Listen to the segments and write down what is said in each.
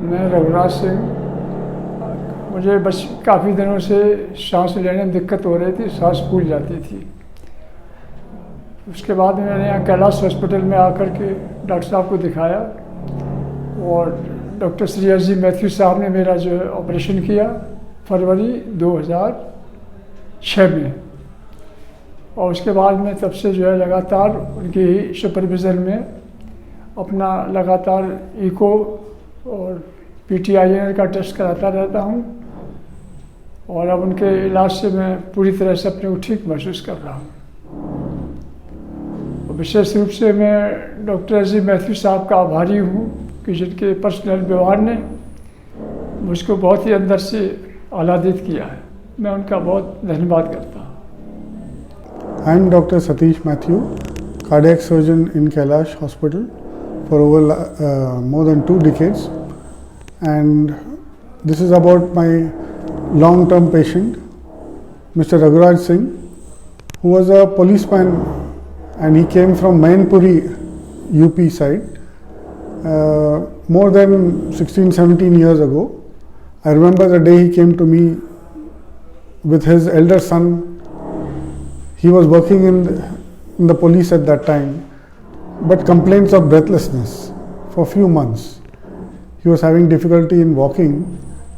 मैं रघुराज सिंह। मुझे बस काफ़ी दिनों से सांस लेने में दिक्कत हो रही थी, सांस फूल जाती थी। उसके बाद मैंने यहाँ कैलाश हॉस्पिटल में आकर के डॉक्टर साहब को दिखाया और डॉक्टर सतीश मैथ्यू साहब ने मेरा जो है ऑपरेशन किया फरवरी 2006 में। और उसके बाद में तब से जो है लगातार उनकी सुपरविज़न में अपना लगातार इको और PTIN का टेस्ट कराता रहता हूँ और अब उनके इलाज से मैं पूरी तरह से अपने को ठीक महसूस कर रहा हूँ। विशेष रूप से मैं डॉक्टर सतीश मैथ्यू साहब का आभारी हूँ कि जिनके पर्सनल व्यवहार ने मुझको बहुत ही अंदर से आह्लादित किया है। मैं उनका बहुत धन्यवाद करता हूँ। I am Dr. Satish Mathew, cardiac surgeon in Kailash Hospital for over more than 2 decades, and this is about my long-term patient, Mr. Raghuraj Singh, who was a policeman and he came from Mainpuri, UP side, more than 16-17 years ago. I remember the day he came to me with his elder son. He was working in the police at that time, but complaints of breathlessness for a few months. He was having difficulty in walking,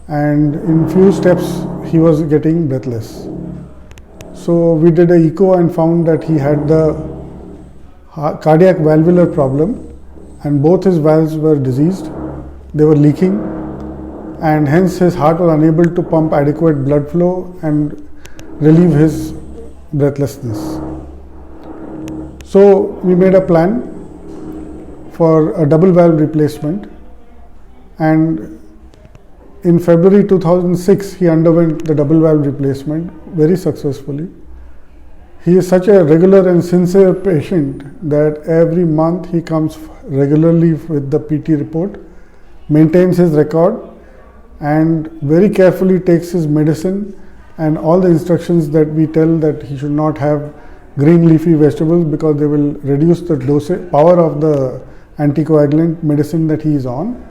and in few steps he was getting breathless. So we did an echo and found that he had the cardiac-valvular problem, and both his valves were diseased. They were leaking, and hence his heart was unable to pump adequate blood flow and relieve his breathlessness. So we made a plan for a double valve replacement, and in February 2006 he underwent the double valve replacement very successfully. He is such a regular and sincere patient that every month he comes regularly with the PT report, maintains his record, and very carefully takes his medicine and all the instructions that we tell that he should not have green leafy vegetables because they will reduce the dosage power of the anticoagulant medicine that he is on,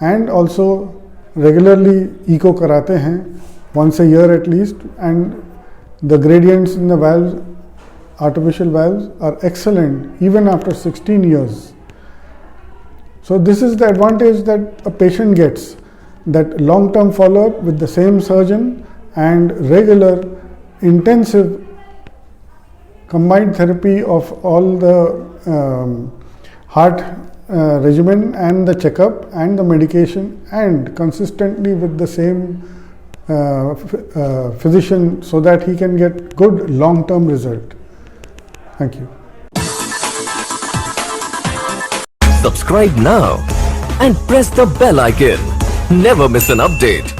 and also regularly echo karate hain once a year at least, and the gradients in the valves, artificial valves, are excellent even after 16 years. So this is the advantage that a patient gets, that long-term follow-up with the same surgeon and regular intensive combined therapy of all the heart regimen and the checkup and the medication, and consistently with the same physician so that he can get good long-term result. Thank you. Subscribe now and press the bell icon. Never miss an update.